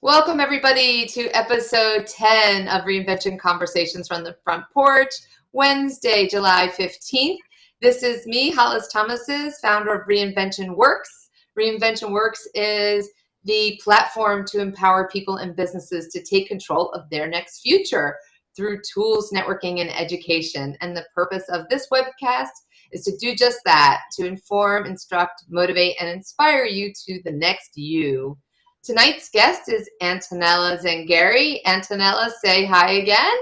Welcome, everybody, to episode 10 of Reinvention Conversations from the Front Porch, Wednesday, July 15th. This is me, Hollis Thomases, founder of Reinvention Works. Reinvention Works is the platform to empower people and businesses to take control of their next future through tools, networking, and education. And the purpose of this webcast is to do just that, to inform, instruct, motivate, and inspire you to the next you. Tonight's guest is Antonella Zangheri. Antonella, say hi again.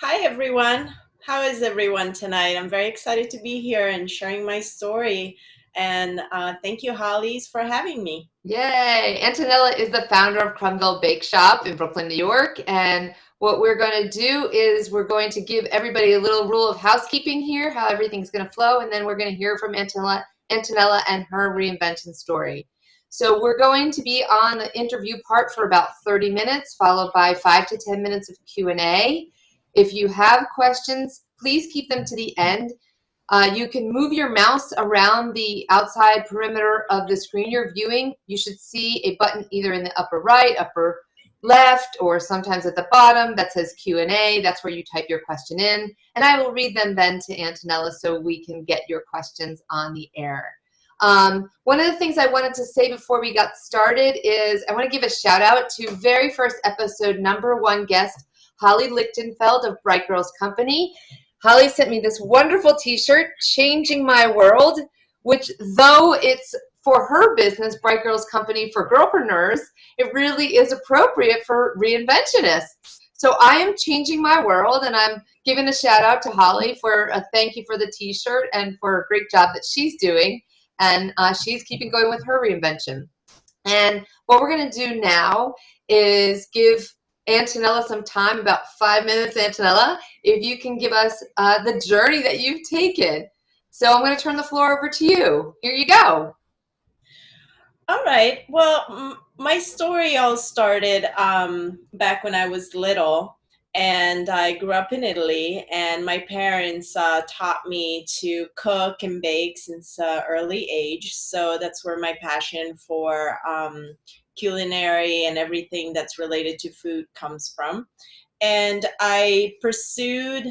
Hi, everyone. How is everyone tonight? I'm very excited to be here and sharing my story. And thank you, Hollies, for having me. Yay. Antonella is the founder of Krumville Bake Shop in Brooklyn, New York. And what we're going to do is we're going to give everybody a little rule of housekeeping here, how everything's going to flow. And then we're going to hear from Antonella and her reinvention story. So we're going to be on the interview part for about 30 minutes, followed by 5 to 10 minutes of Q&A. If you have questions, please keep them to the end. You can move your mouse around the outside perimeter of the screen you're viewing. You should see a button either in the upper right, upper left, or sometimes at the bottom that says Q&A. That's where you type your question in. And I will read them then to Antonella so we can get your questions on the air. One of the things I wanted to say before we got started is I want to give a shout out to very first episode #1 guest, Holly Lichtenfeld of Bright Girls Company. Holly sent me this wonderful t-shirt, Changing My World, which though it's for her business, Bright Girls Company for Girlpreneurs, it really is appropriate for reinventionists. So I am changing my world, and I'm giving a shout out to Holly for a thank you for the t-shirt and for a great job that she's doing. And she's keeping going with her reinvention. And what we're going to do now is give Antonella some time, about 5 minutes. Antonella, if you can give us the journey that you've taken. So I'm going to turn the floor over to you. Here you go. All right. Well, my story all started back when I was little. And I grew up in Italy, and my parents taught me to cook and bake since early age. So that's where my passion for culinary and everything that's related to food comes from. And I pursued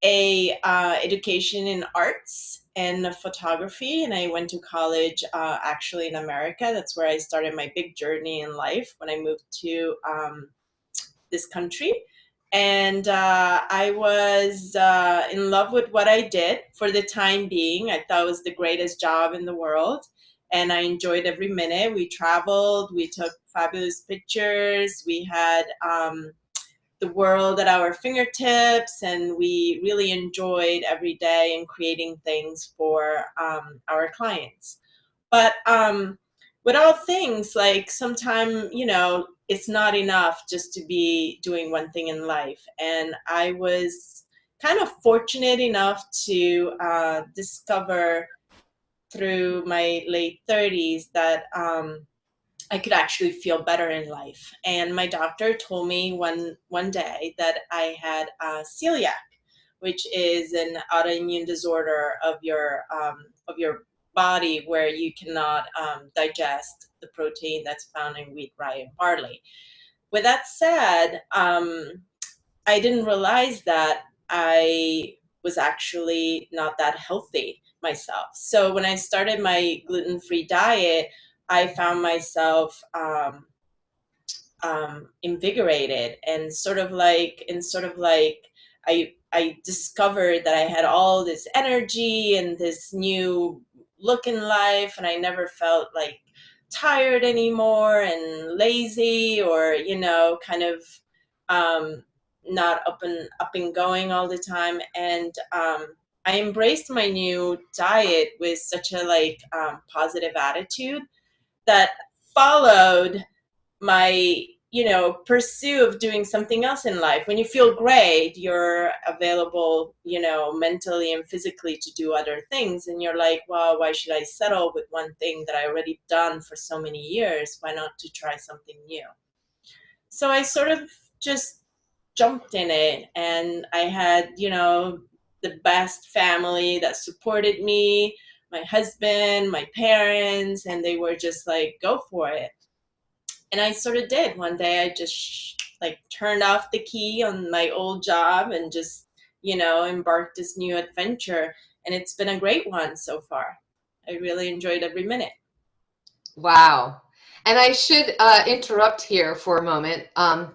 a education in arts and photography, and I went to college actually in America. That's where I started my big journey in life when I moved to this country. And I was in love with what I did for the time being. I thought it was the greatest job in the world, and I enjoyed every minute. We traveled, we took fabulous pictures, we had the world at our fingertips, and we really enjoyed every day in creating things for our clients. But with all things, like sometimes, it's not enough just to be doing one thing in life. And I was kind of fortunate enough to discover through my late 30s that I could actually feel better in life. And my doctor told me one day that I had celiac, which is an autoimmune disorder of your body where you cannot digest the protein that's found in wheat, rye, and barley. With that said, I didn't realize that I was actually not that healthy myself. So when I started my gluten-free diet, I found myself invigorated and I discovered that I had all this energy and this new look in life, and I never felt like tired anymore and lazy or kind of not up and going all the time. And I embraced my new diet with such a positive attitude that followed my pursue of doing something else in life. When you feel great, you're available mentally and physically to do other things, and you're like, well, why should I settle with one thing that I already done for so many years? Why not to try something new? So I sort of just jumped in it, and I had the best family that supported me, my husband, my parents, and they were just like, go for it. And I sort of did. One day I just like turned off the key on my old job and just, embarked this new adventure. And it's been a great one so far. I really enjoyed every minute. Wow. And I should interrupt here for a moment. I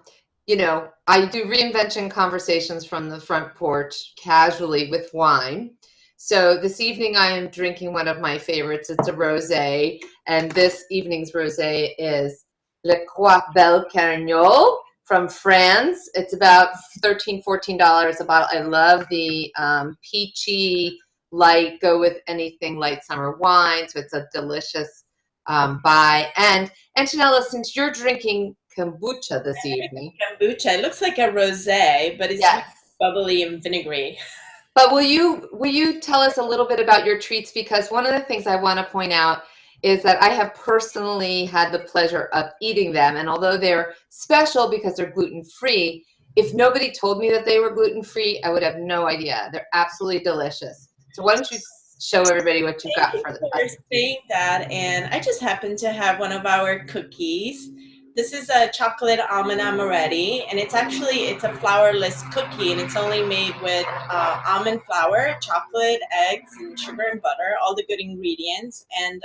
do reinvention conversations from the front porch casually with wine. So this evening I am drinking one of my favorites. It's a rosé, and this evening's rosé is Le Croix Belle Carniole from France. It's about $13, $14 a bottle. I love the peachy light, go with anything light summer wine. So it's a delicious buy. And Antonella, since you're drinking kombucha this evening, Kombucha. It looks like a rosé, but it's really yes. bubbly and vinegary. But will you tell us a little bit about your treats? Because one of the things I want to point out is that I have personally had the pleasure of eating them, and although they're special because they're gluten-free, if nobody told me that they were gluten-free, I would have no idea. They're absolutely delicious. So why don't you show everybody what you've Thank got you for for us? saying that. And I just happen to have one of our cookies. This is a chocolate almond amaretti, and it's a flourless cookie, and it's only made with almond flour, chocolate, eggs, and sugar and butter, all the good ingredients. And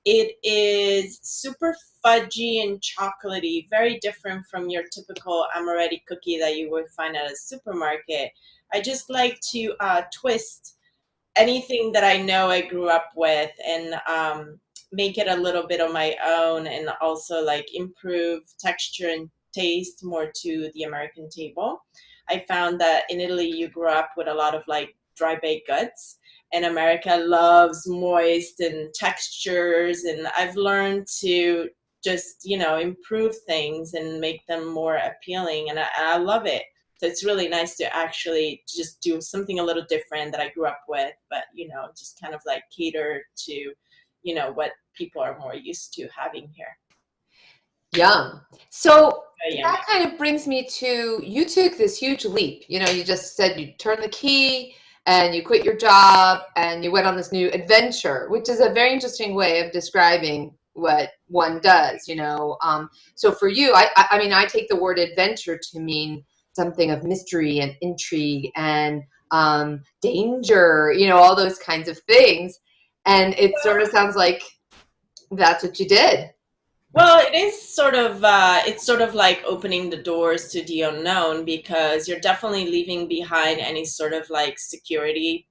it is super fudgy and chocolatey, very different from your typical amaretti cookie that you would find at a supermarket. I just like to twist anything that I know I grew up with and make it a little bit of my own, and also like improve texture and taste more to the American table. I found that in Italy you grew up with a lot of like dry baked goods, and America loves moist and textures, and I've learned to just, improve things and make them more appealing, and I love it. So it's really nice to actually just do something a little different that I grew up with, but just kind of like cater to, what people are more used to having here. Yum. So Very yummy. that kind of brings me to you took this huge leap. You just said you turned the key and you quit your job and you went on this new adventure, which is a very interesting way of describing what one does. So for you, I mean, I take the word adventure to mean something of mystery and intrigue and danger, all those kinds of things. And it sort of sounds like that's what you did. Well, it is it's sort of like opening the doors to the unknown, because you're definitely leaving behind any sort of like security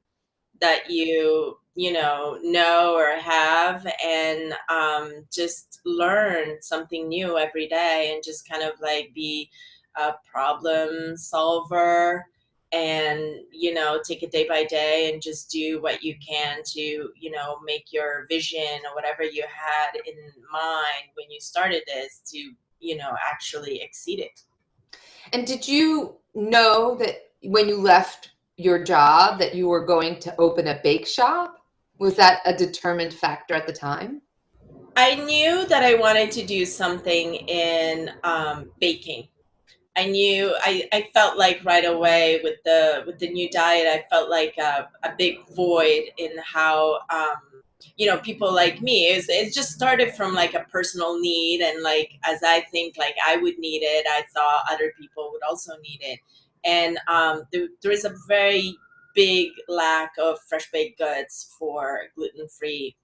that you know or have, and just learn something new every day, and just kind of like be a problem solver, and take it day by day and just do what you can to make your vision or whatever you had in mind when you started this to actually exceed it. And did you know that when you left your job that you were going to open a bake shop? Was that a determined factor at the time? I knew that I wanted to do something in baking. I felt like right away with the new diet, I felt like a big void in how people like me. It just started from like a personal need, and like as I think like I would need it, I thought other people would also need it, and there is a very big lack of fresh baked goods for gluten free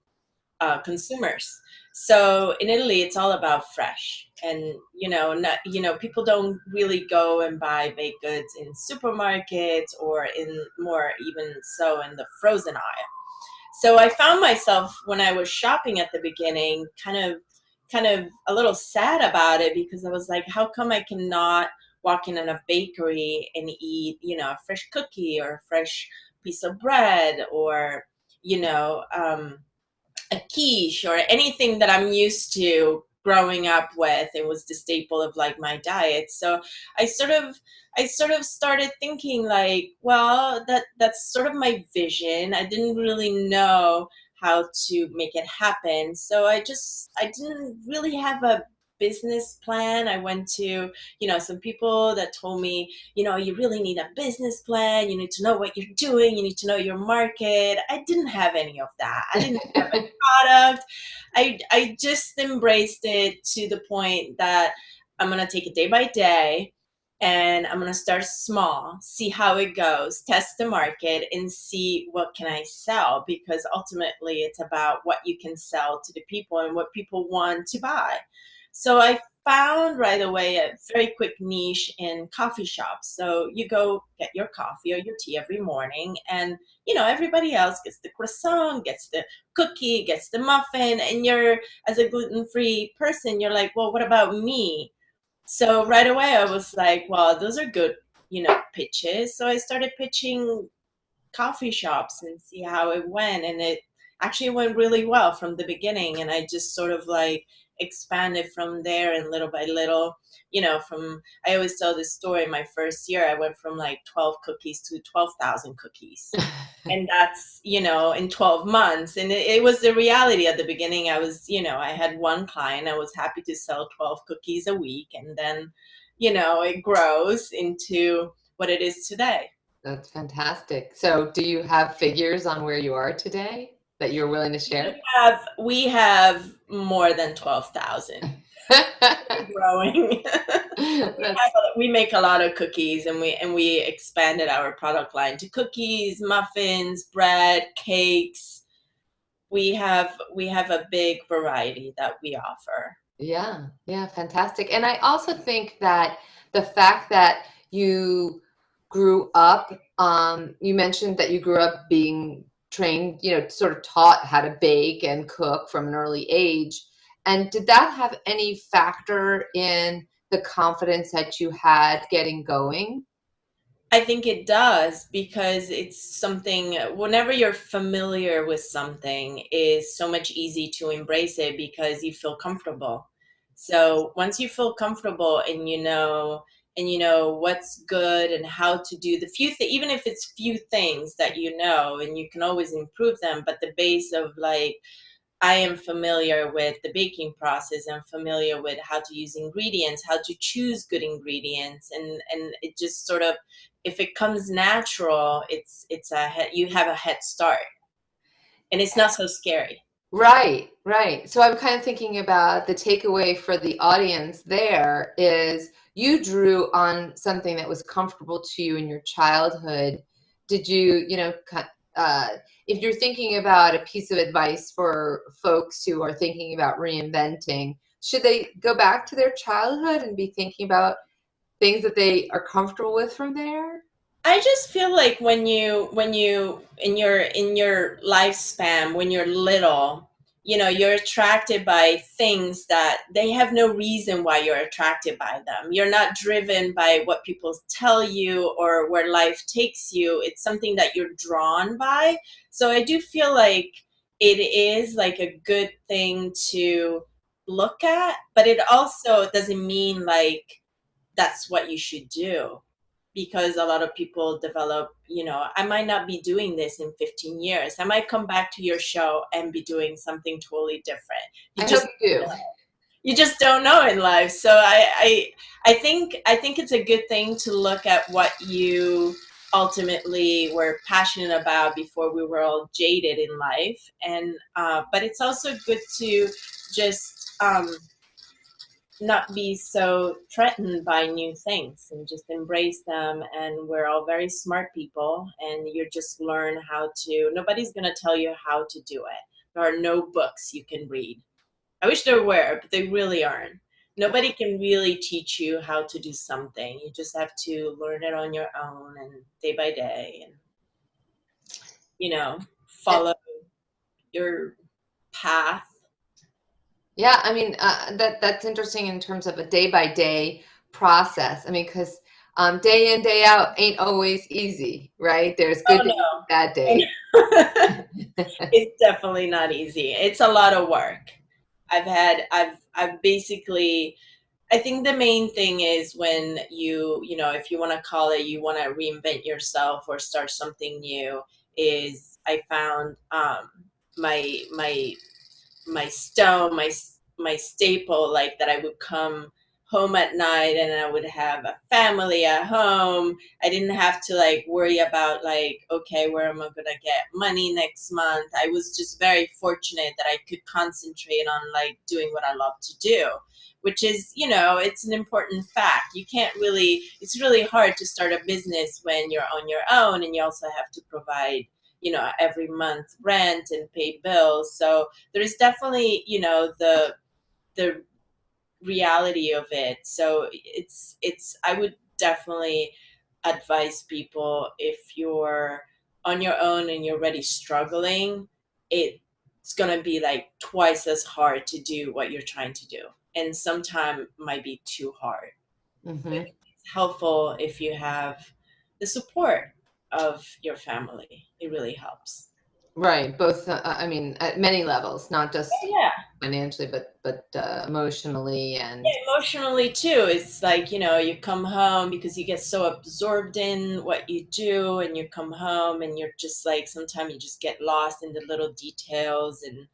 consumers. So in Italy, it's all about fresh, and not, people don't really go and buy baked goods in supermarkets, or in more even so in the frozen aisle. So I found myself when I was shopping at the beginning, kind of a little sad about it, because I was like, how come I cannot walk in a bakery and eat, a fresh cookie or a fresh piece of bread, or you know. A quiche or anything that I'm used to growing up with. It was the staple of like my diet. So I sort of I sort of started thinking like, well, that's sort of my vision. I didn't really know how to make it happen. So I didn't really have a business plan. I went to, some people that told me, you really need a business plan. You need to know what you're doing. You need to know your market. I didn't have any of that. I didn't have a product. I just embraced it to the point that I'm going to take it day by day, and I'm going to start small, see how it goes, test the market, and see what can I sell, because ultimately it's about what you can sell to the people and what people want to buy. So I found right away a very quick niche in coffee shops. So you go get your coffee or your tea every morning, and everybody else gets the croissant, gets the cookie, gets the muffin, and you're, as a gluten-free person, you're like, well, what about me? So right away I was like, well, those are good, pitches. So I started pitching coffee shops and see how it went. And it actually went really well from the beginning. And I just sort of like expanded from there, and little by little, I always tell this story. My first year, I went from like 12 cookies to 12,000 cookies. And that's, in 12 months. And it was the reality at the beginning. I was, I had one client. I was happy to sell 12 cookies a week. And then, it grows into what it is today. That's fantastic. So do you have figures on where you are today that you're willing to share? We have more than 12,000 growing. That's, We make a lot of cookies, and we expanded our product line to cookies, muffins, bread, cakes. We have a big variety that we offer. yeah, yeah, fantastic. And I also think that the fact that you grew up, you mentioned that you grew up being trained, sort of taught how to bake and cook from an early age. And did that have any factor in the confidence that you had getting going? I think it does, because it's something, whenever you're familiar with something, is so much easy to embrace it because you feel comfortable. So once you feel comfortable, and you know what's good and how to do the even if it's few things that and you can always improve them, but the base of like, I am familiar with the baking process. I'm familiar with how to use ingredients, how to choose good ingredients, and it just sort of, if it comes natural, you have a head start, and it's not so scary. Right, right. So I'm kind of thinking about the takeaway for the audience there is you drew on something that was comfortable to you in your childhood. Did you, if you're thinking about a piece of advice for folks who are thinking about reinventing, should they go back to their childhood and be thinking about things that they are comfortable with from there? I just feel like when you in your lifespan, when you're little, you're attracted by things that they have no reason why you're attracted by them. You're not driven by what people tell you or where life takes you. It's something that you're drawn by. So I do feel like it is like a good thing to look at, but it also doesn't mean like that's what you should do, because a lot of people develop, I might not be doing this in 15 years. I might come back to your show and be doing something totally different. You I hope just you do. you just don't know in life. So I think it's a good thing to look at what you ultimately were passionate about before we were all jaded in life, and but it's also good to just not be so threatened by new things and just embrace them. And we're all very smart people, and you just learn how to, nobody's going to tell you how to do it. There are no books you can read. I wish there were, but they really aren't. Nobody can really teach you how to do something. You just have to learn it on your own, and day by day, and follow your path. Yeah, I mean, that's interesting in terms of a day by day process. I mean, because day in, day out ain't always easy, right? There's good Oh days and bad no. days. It's definitely not easy. It's a lot of work. I've basically, I think the main thing is when if you want to call it, you want to reinvent yourself or start something new, is I found my my my stone, my staple, like that I would come home at night and I would have a family at home. I didn't have to like worry about like, okay, where am I gonna get money next month? I was just very fortunate that I could concentrate on like doing what I love to do, which is, it's an important fact. You can't really, it's really hard to start a business when you're on your own and you also have to provide, every month rent and pay bills. So there's definitely, the reality of it. So I would definitely advise people, if you're on your own and you're already struggling, it's going to be like twice as hard to do what you're trying to do, and sometimes might be too hard. Mm-hmm. But it's helpful if you have the support of your family. It really helps. Right. Both, I mean, at many levels, not just Yeah. financially, but emotionally Yeah, and emotionally too. It's like, you come home because you get so absorbed in what you do, and you come home and you're just like, sometimes you just get lost in the little details. And,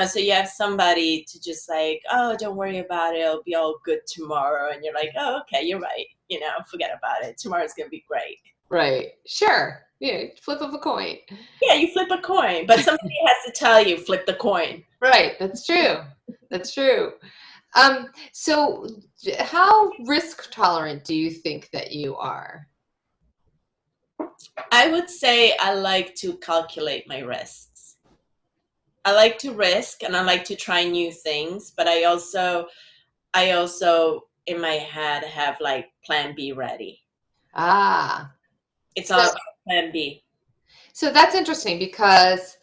so you have somebody to just like, oh, don't worry about it. It'll be all good tomorrow. And you're like, oh, okay, you're right. Forget about it. Tomorrow's going to be great. right. Sure. Yeah. Flip of a coin. Yeah, you flip a coin, but somebody has to tell you, flip the coin. Right. That's true. That's true. So how risk tolerant do you think that you are? I would say I like to calculate my risks. I like to risk and I like to try new things, but I also in my head have like plan B ready. Ah, It's all so about plan B. so that's interesting because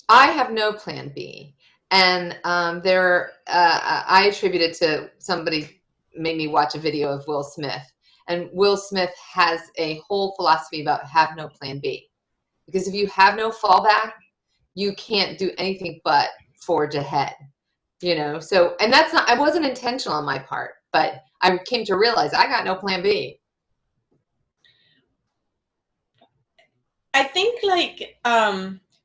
I have no plan B, and I attribute it to somebody made me watch a video of Will Smith, and Will Smith has a whole philosophy about have no plan B, because if you have no fallback, you can't do anything but forge ahead. So, and that's not, I wasn't intentional on my part, but I came to realize I got no plan B. I think like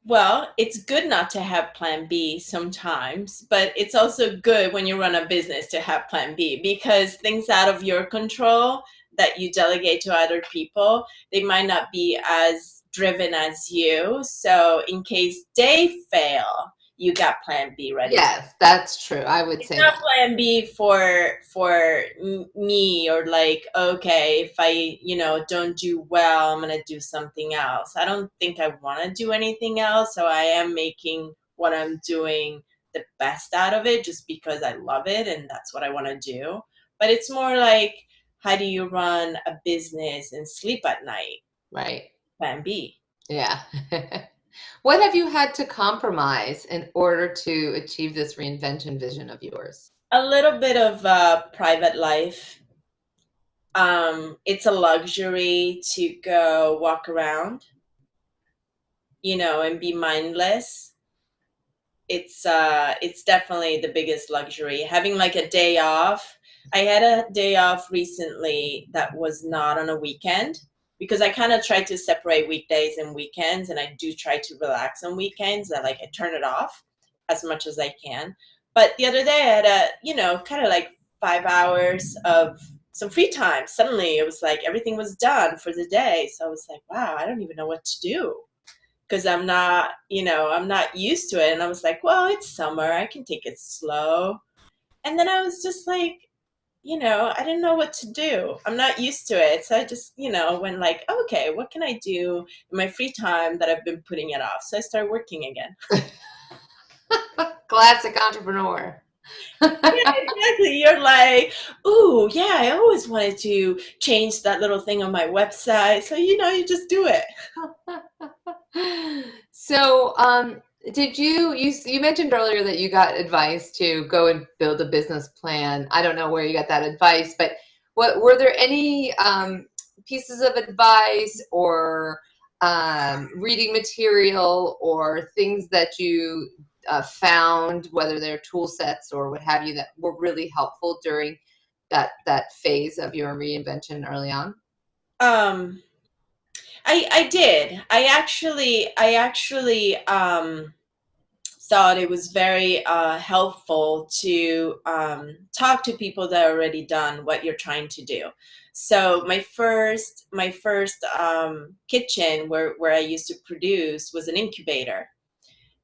well, it's good not to have plan B sometimes, but it's also good when you run a business to have plan B, because things out of your control that you delegate to other people, they might not be as driven as you. So in case they fail, you got plan B ready to. Yes, that's true. I would It's say not that. plan B for me, or like, okay, if I don't do well, I'm gonna do something else. I don't think I want to do anything else, so I am making what I'm doing the best out of it just because I love it and that's what I want to do. But it's more like, how do you run a business and sleep at night? Right. Plan B. Yeah. What have you had to compromise in order to achieve this reinvention vision of yours? A little bit of private life. It's a luxury to go walk around, and be mindless. It's definitely the biggest luxury. Having like a day off. I had a day off recently that was not on a weekend, because I kind of try to separate weekdays and weekends, and I do try to relax on weekends. I turn it off as much as I can. But the other day I had kind of like 5 hours of some free time. Suddenly it was like everything was done for the day. So I was like, wow, I don't even know what to do, because I'm not used to it. And I was like, well, it's summer. I can take it slow. And then I was just like, I didn't know what to do. I'm not used to it. So I just, went like, okay, what can I do in my free time that I've been putting it off? So I started working again. Classic entrepreneur. Yeah, exactly. You're like, ooh, yeah, I always wanted to change that little thing on my website. So, you just do it. So, did you mentioned earlier that you got advice to go and build a business plan. I don't know where you got that advice, but what were there any pieces of advice or reading material or things that you found, whether they're tool sets or what have you, that were really helpful during that phase of your reinvention early on? Um, I did. I actually thought it was very helpful to talk to people that are already done what you're trying to do. So my first kitchen where I used to produce was an incubator,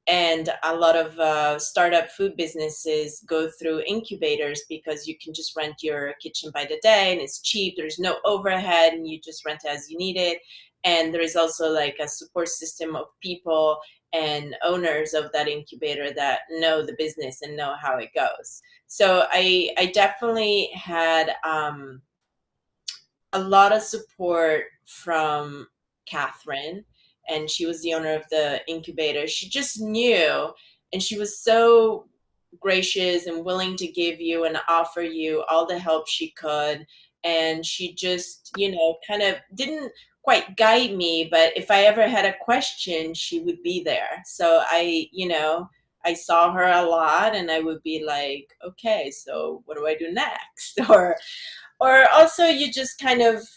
and a lot of startup food businesses go through incubators because you can just rent your kitchen by the day and it's cheap. There's no overhead and you just rent as you need it. And there is also like a support system of people and owners of that incubator that know the business and know how it goes. So I definitely had a lot of support from Catherine, and she was the owner of the incubator. She just knew, and she was so gracious and willing to give you and offer you all the help she could. And she just, kind of didn't quite guide me, but if I ever had a question, she would be there. So I saw her a lot and I would be like, okay, so what do I do next? Or also you just kind of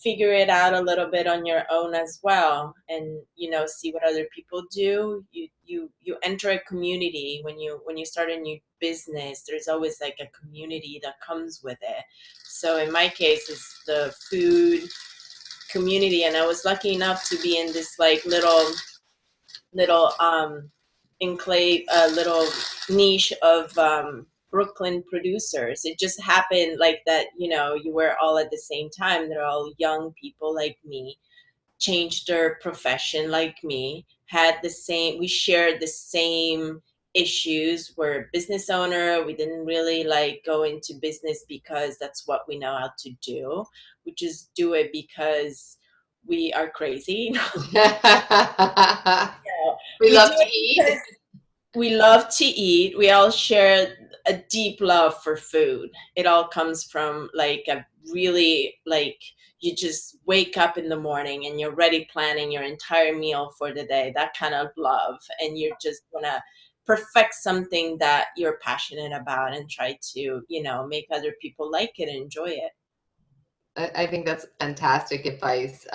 figure it out a little bit on your own as well, and see what other people do. You enter a community when you start a new business. There's always like a community that comes with it. So in my case it's the food community, and I was lucky enough to be in this like little enclave, a little niche of Brooklyn producers. It just happened like that, you were all at the same time. They're all young people like me, changed their profession like me, we shared the same issues. We're a business owner. We didn't really like go into business because that's what we know how to do. We just do it because we are crazy. We We do love to it eat. because we love to eat. We all share a deep love for food. It all comes from like a really like you just wake up in the morning and you're ready planning your entire meal for the day. That kind of love, and you're just gonna perfect something that you're passionate about and try to make other people like it and enjoy it. I think that's fantastic advice,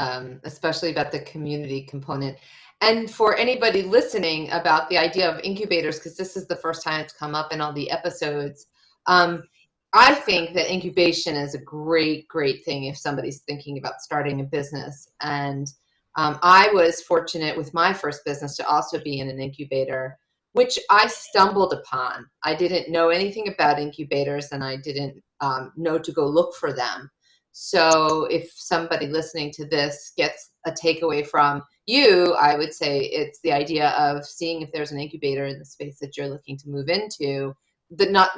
especially about the community component. And for anybody listening about the idea of incubators, because this is the first time it's come up in all the episodes, um, I think that incubation is a great, great thing if somebody's thinking about starting a business. And I was fortunate with my first business to also be in an incubator, which I stumbled upon. I didn't know anything about incubators, and I didn't know to go look for them. So if somebody listening to this gets a takeaway from you, I would say it's the idea of seeing if there's an incubator in the space that you're looking to move into, but not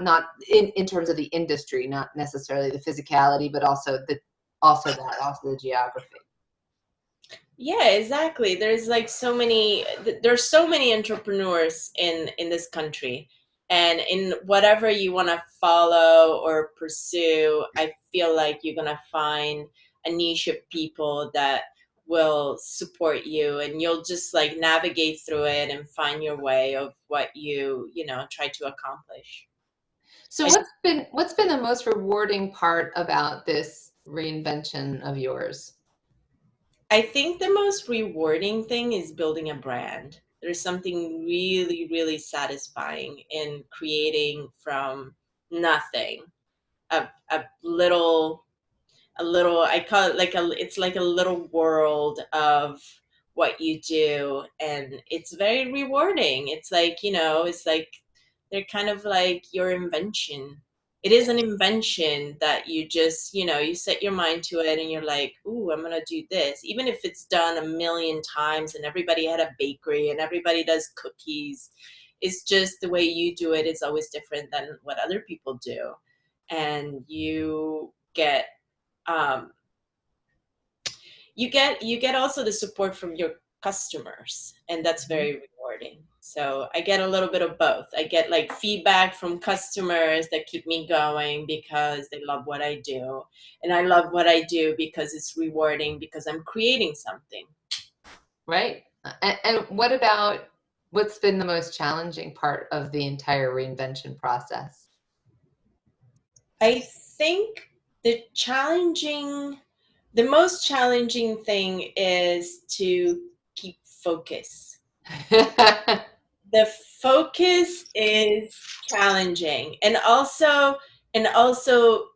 in terms of the industry, not necessarily the physicality, but also the geography. Yeah, exactly. There's so many entrepreneurs in this country. And in whatever you want to follow or pursue, I feel like you're going to find a niche of people that will support you, and you'll just like navigate through it and find your way of what you try to accomplish. So I what's been the most rewarding part about this reinvention of yours? I think the most rewarding thing is building a brand. There's something really, really satisfying in creating from nothing a little, I call it like it's like a little world of what you do, and it's very rewarding. It's like, it's like they're kind of like your invention. It is an invention that you just, you set your mind to it and you're like, ooh, I'm gonna do this. Even if it's done a million times and everybody had a bakery and everybody does cookies, it's just the way you do it is always different than what other people do. And um, you get also the support from your customers, and that's very rewarding. So I get a little bit of both. I get like feedback from customers that keep me going because they love what I do, and I love what I do because it's rewarding because I'm creating something. Right. And what's been the most challenging part of the entire reinvention process? I think the most challenging thing is to keep focus. The focus is challenging, and also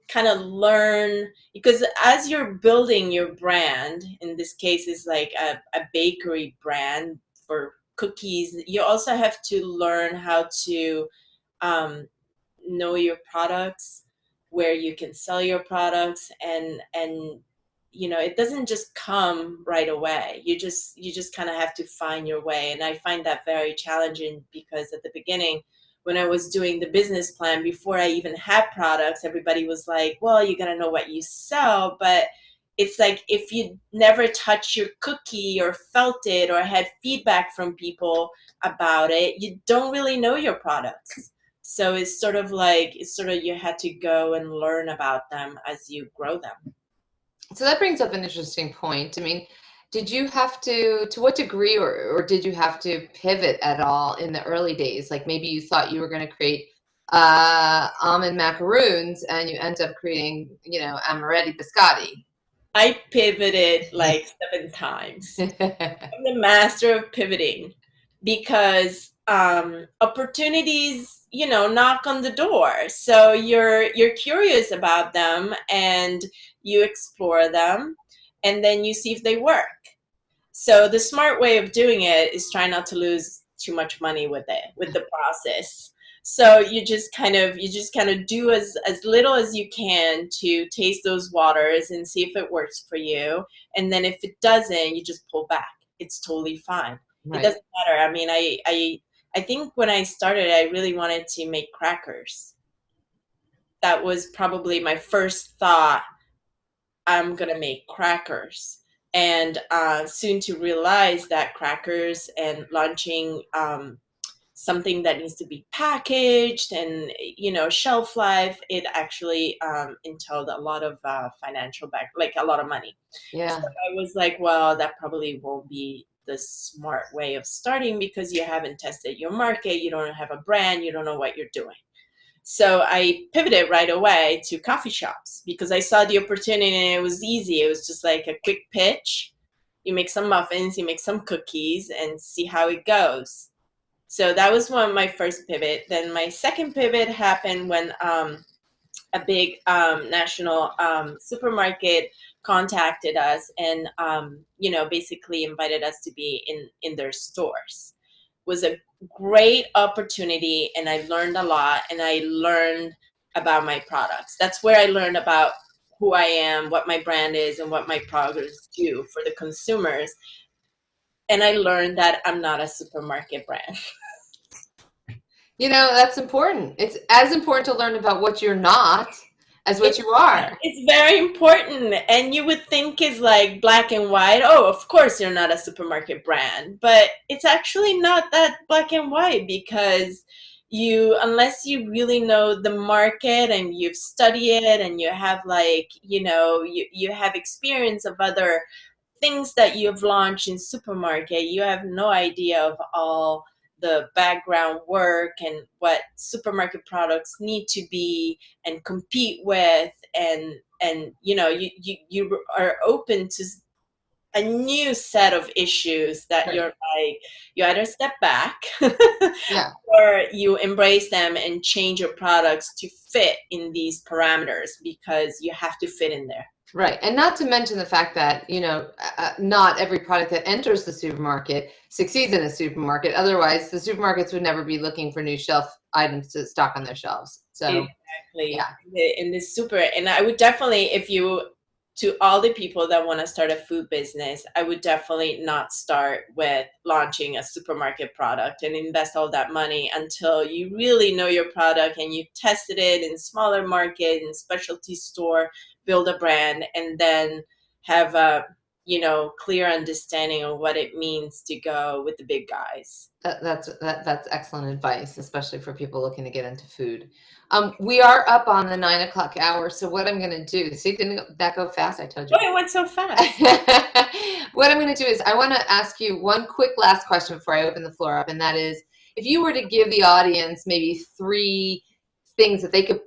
kind of learn, because as you're building your brand, in this case is like a bakery brand for cookies, you also have to learn how to um, know your products, where you can sell your products, and it doesn't just come right away. You just kind of have to find your way, and I find that very challenging, because at the beginning, when I was doing the business plan before I even had products, everybody was like, well, you got to know what you sell, but it's like if you never touched your cookie or felt it or had feedback from people about it, you don't really know your products. So it's sort of you had to go and learn about them as you grow them. So that brings up an interesting point. I mean, did you have to what degree, or did you have to pivot at all in the early days? Like maybe you thought you were going to create almond macaroons and you end up creating, amaretti biscotti. I pivoted like 7 times. I'm the master of pivoting, because opportunities, knock on the door. So you're curious about them, and you explore them, and then you see if they work. So the smart way of doing it is try not to lose too much money with it, with the process. So you just kind of do as little as you can to taste those waters and see if it works for you. And then if it doesn't, you just pull back. It's totally fine. It Right. doesn't matter. I mean, I think when I started, I really wanted to make crackers. That was probably my first thought. I'm gonna make crackers, and soon to realize that crackers and launching something that needs to be packaged and shelf life, it actually entailed a lot of financial back, like a lot of money. So Yeah. I was like, well, that probably won't be the smart way of starting, because you haven't tested your market, you don't have a brand, you don't know what you're doing. So I pivoted right away to coffee shops, because I saw the opportunity and it was easy. It was just like a quick pitch. You make some muffins, you make some cookies, and see how it goes. So that was one of my first pivot. Then my second pivot happened when a big national supermarket contacted us, and basically invited us to be in their stores. Was a great opportunity, and I learned a lot, and I learned about my products. That's where I learned about who I am, what my brand is, and what my products do for the consumers. And I learned that I'm not a supermarket brand. That's important. It's as important to learn about what you're not as what It's you are. it's very important, and you would think it's like black and white. Oh, of course you're not a supermarket brand, but it's actually not that black and white, because unless you really know the market and you've studied it, and you have like you have experience of other things that you've launched in supermarket, you have no idea of all the background work and what supermarket products need to be and compete with, and you are open to a new set of issues that Right. you're like, you either step back Yeah. or you embrace them and change your products to fit in these parameters, because you have to fit in there. Right. And not to mention the fact that, not every product that enters the supermarket succeeds in a supermarket. Otherwise, the supermarkets would never be looking for new shelf items to stock on their shelves. So, Exactly. yeah. In this super, and I would definitely, if you, to all the people that want to start a food business, I would definitely not start with launching a supermarket product and invest all that money until you really know your product and you tested it in smaller market, in specialty store, build a brand, and then have a clear understanding of what it means to go with the big guys. That's excellent advice, especially for people looking to get into food. We are up on the 9 o'clock hour, so what I'm going to do, see, didn't that go fast? I told you. Oh, it went so fast. What I'm going to do is I want to ask you one quick last question before I open the floor up, and that is, if you were to give the audience maybe 3 things that they could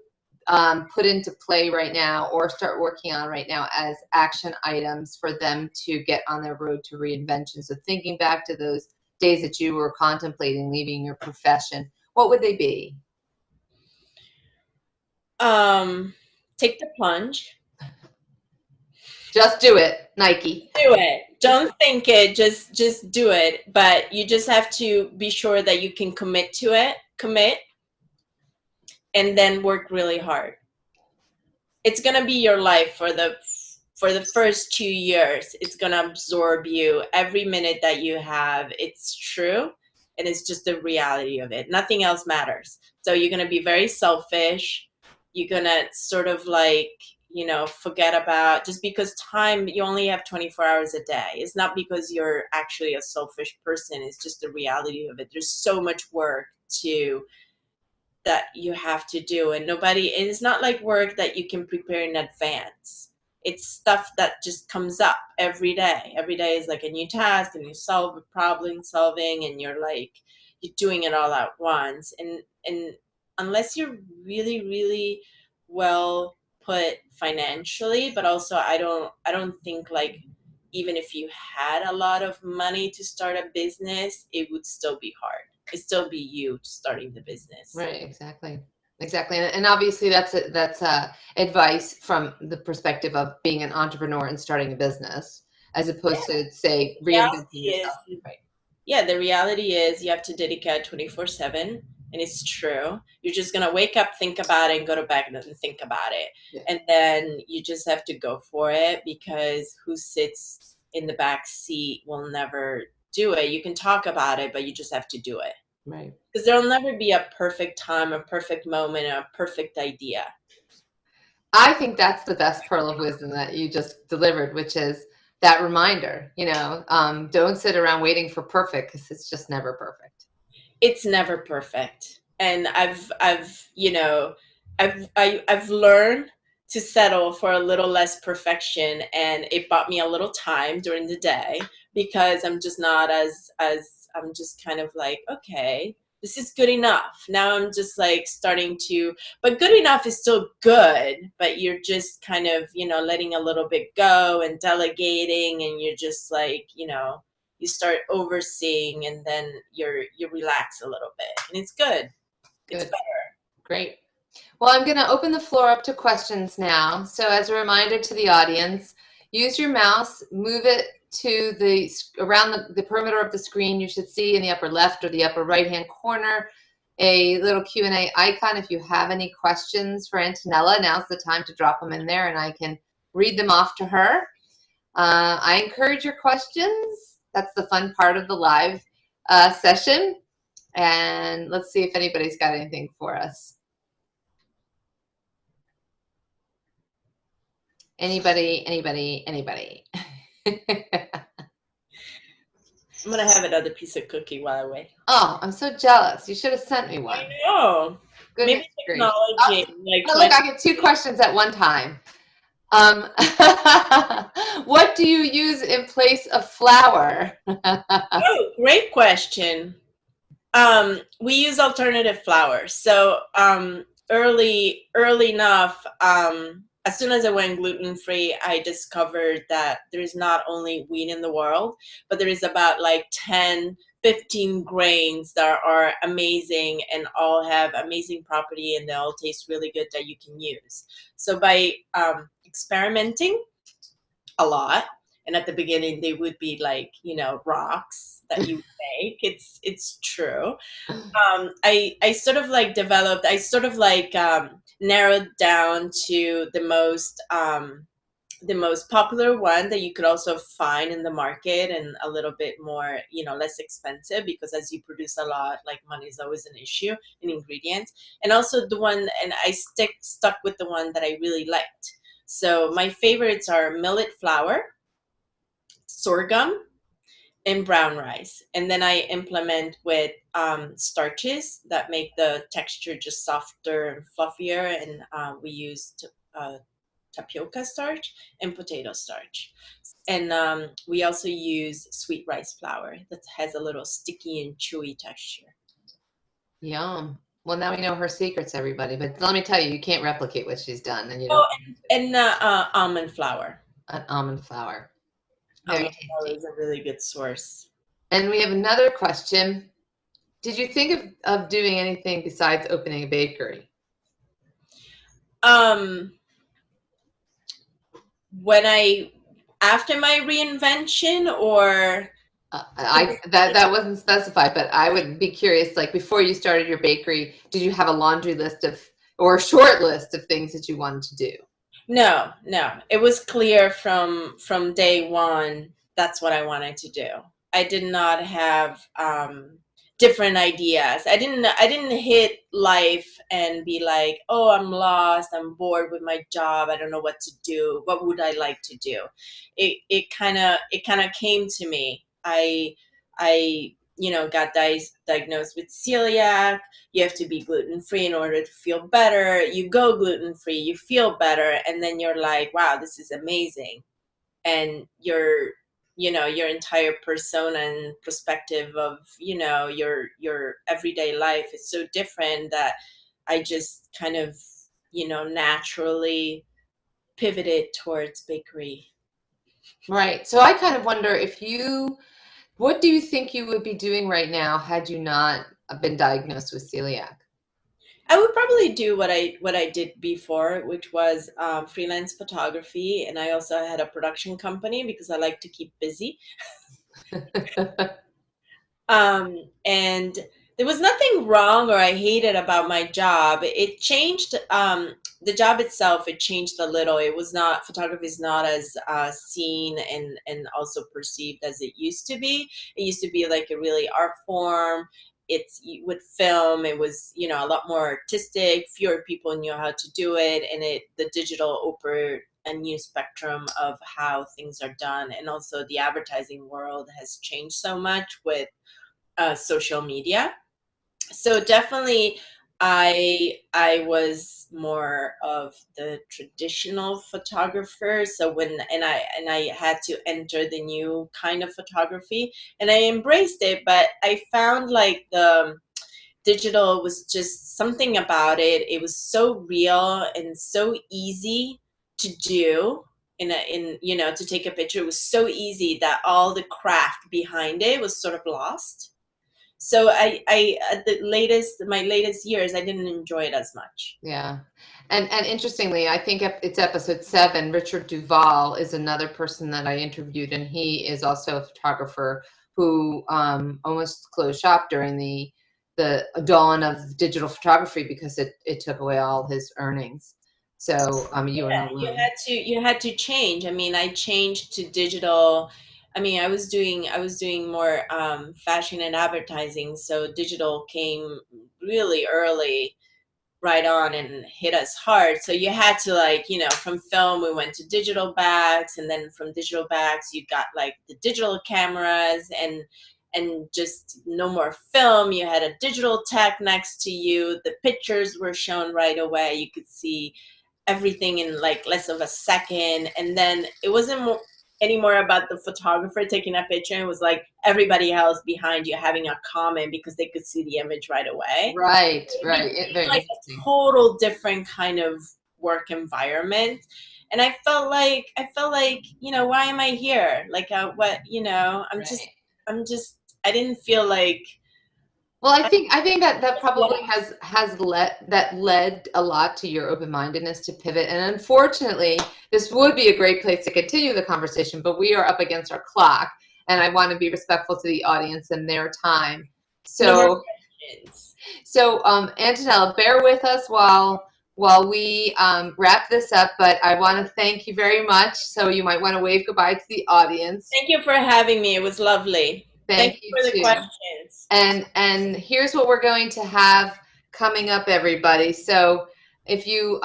put into play right now or start working on right now as action items for them to get on their road to reinvention. So thinking back to those days that you were contemplating leaving your profession, what would they be? Take the plunge. Just do it, Nike. Do it. Don't think it. Just do it. But you just have to be sure that you can commit to it. Commit, and then work really hard. It's gonna be your life for the first 2 years. It's gonna absorb you every minute that you have. It's true, and it's just the reality of it. Nothing else matters. So you're gonna be very selfish. You're gonna sort of like, forget about, just because time, you only have 24 hours a day. It's not because you're actually a selfish person. It's just the reality of it. There's so much work to that you have to do, and it's not like work that you can prepare in advance. It's stuff that just comes up every day. Every day is like a new task, and you solve a problem solving, and you're doing it all at once. And unless you're really, really well put financially, but also I don't think, like, even if you had a lot of money to start a business, it would still be hard. It'd still be you starting the business. Right, exactly. Exactly. And obviously that's advice from the perspective of being an entrepreneur and starting a business, as opposed to, say, reinventing yourself. Right. Yeah, the reality is you have to dedicate 24/7, and it's true. You're just going to wake up, think about it, and go to bed and think about it. Yeah. And then you just have to go for it, because who sits in the back seat will never do it. You can talk about it, but you just have to do it. Right. Because there'll never be a perfect time, a perfect moment, a perfect idea. I think that's the best pearl of wisdom that you just delivered, which is that reminder, don't sit around waiting for perfect, because it's just never perfect. It's never perfect. And I've learned to settle for a little less perfection, and it bought me a little time during the day, because I'm just not as I'm just kind of like, okay, this is good enough. Now I'm just like starting to, but good enough is still good, but you're just kind of, letting a little bit go and delegating, and you're just like, you start overseeing, and then you relax a little bit, and it's good. It's Good. better. Great. Well, I'm going to open the floor up to questions now. So as a reminder to the audience, use your mouse, move it to around the perimeter of the screen. You should see in the upper left or the upper right-hand corner a little Q&A icon. If you have any questions for Antonella, now's the time to drop them in there, and I can read them off to her. I encourage your questions. That's the fun part of the live session. And let's see if anybody's got anything for us. Anybody? I'm gonna have another piece of cookie while I wait. Oh, I'm so jealous. You should have sent me one. I know. Goodness Maybe technology. Look, I get 2 questions at one time. What do you use in place of flour? Oh, great question. We use alternative flour. So early enough, as soon as I went gluten-free, I discovered that there is not only wheat in the world, but there is about like 10, 15 grains that are amazing and all have amazing property, and they all taste really good that you can use. So by experimenting a lot, and at the beginning they would be like, rocks that you make. It's true. I sort of like developed, narrowed down to the most popular one that you could also find in the market, and a little bit more, less expensive, because as you produce a lot, like, money is always an issue in ingredients. And also the one, and I stuck with the one that I really liked. So my favorites are millet flour, sorghum, and brown rice. And then I implement with starches that make the texture just softer and fluffier. And we use tapioca starch and potato starch. And we also use sweet rice flour that has a little sticky and chewy texture. Yum. Well, now we know her secrets, everybody. But let me tell you, you can't replicate what she's done. And you don't. And almond flour. Almond flour is a really good source. And we have another question. Did you think of doing anything besides opening a bakery? Um, when I after my reinvention or That wasn't specified, but I would be curious, like before you started your bakery, did you have a laundry list of or a short list of things that you wanted to do? no, no. It was clear from day one that's what I wanted to do. I did not have different ideas. I didn't hit life and be like, "Oh, I'm lost. I'm bored with my job. I don't know what to do. What would I like to do?" It kind of came to me. I got diagnosed with celiac. You have to be gluten free in order to feel better. You go gluten free, you feel better, and then you're like, wow, this is amazing. And your entire persona and perspective of your everyday life is so different that I just kind of naturally pivoted towards bakery. Right. So I kind of wonder what do you think you would be doing right now had you not been diagnosed with celiac? I would probably do what I did before, which was freelance photography, and I also had a production company because I like to keep busy. And there was nothing wrong or I hated about my job. It changed the job itself. It changed a little. It was not photography is not as seen and also perceived as it used to be. It used to be like a really art form. It's with film. It was a lot more artistic. Fewer people knew how to do it, and the digital opened a new spectrum of how things are done, and also the advertising world has changed so much with social media. So definitely, I was more of the traditional photographer. So when I had to enter the new kind of photography, and I embraced it, but I found like the digital was just something about it. It was so real and so easy to do. To take a picture, it was so easy that all the craft behind it was sort of lost. So I at my latest years, I didn't enjoy it as much. Yeah. And interestingly, I think it's episode 7. Richard Duval is another person that I interviewed, and he is also a photographer who almost closed shop during the dawn of digital photography because it took away all his earnings. So you were not You alone. had to you had to change. I mean, I changed to digital. I mean, I was doing more fashion and advertising, so digital came really early, right on, and hit us hard. So you had to, like, from film we went to digital bags, and then from digital bags you got like the digital cameras, and just no more film. You had a digital tech next to you. The pictures were shown right away. You could see everything in like less of a second. And then it wasn't anymore about the photographer taking a picture. It was like everybody else behind you having a comment because they could see the image right away. Right, It right. became Very like a interesting. total different kind of work environment. And I felt like, why am I here? Like, what, Right. I didn't feel like Well, I I think I think that that was probably has led a lot to your open-mindedness to pivot. And unfortunately, this would be a great place to continue the conversation, but we are up against our clock, and I want to be respectful to the audience and their time. no more So, questions. Antonella, bear with us while we wrap this up. But I want to thank you very much. So you might want to wave goodbye to the audience. Thank you for having me. It was lovely. Thank Thank you you for the too. questions. And here's what we're going to have coming up, everybody. So if you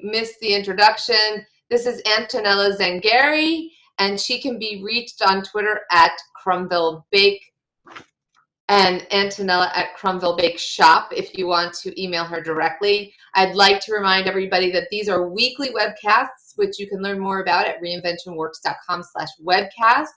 missed the introduction, this is Antonella Zangheri, and she can be reached on Twitter at Krumville Bake and Antonella at Krumville Bake Shop if you want to email her directly. I'd like to remind everybody that these are weekly webcasts, which you can learn more about at reinventionworks.com/webcasts.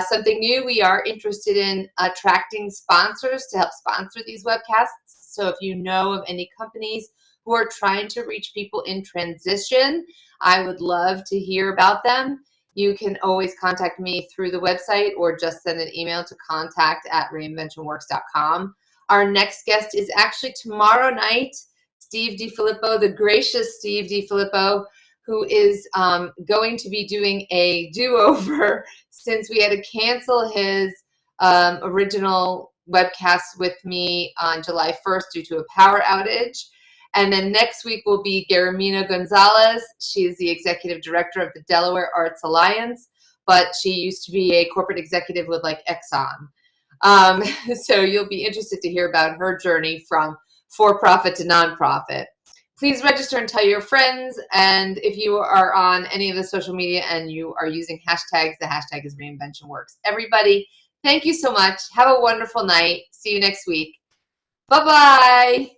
Something new, we are interested in attracting sponsors to help sponsor these webcasts. So if you know of any companies who are trying to reach people in transition, I would love to hear about them. you can always contact me through the website or just send an email to contact@reinventionworks.com. Our next guest is actually tomorrow night, Steve DiFilippo, the gracious Steve DiFilippo, who is going to be doing a do-over since we had to cancel his original webcast with me on July 1st due to a power outage. And then next week will be Guillermina Gonzalez. She is the executive director of the Delaware Arts Alliance, but she used to be a corporate executive with like Exxon. So you'll be interested to hear about her journey from for-profit to nonprofit. Please register and tell your friends. And if you are on any of the social media and you are using hashtags, the hashtag is ReinventionWorks. Everybody, thank you so much. Have a wonderful night. See you next week. Bye-bye.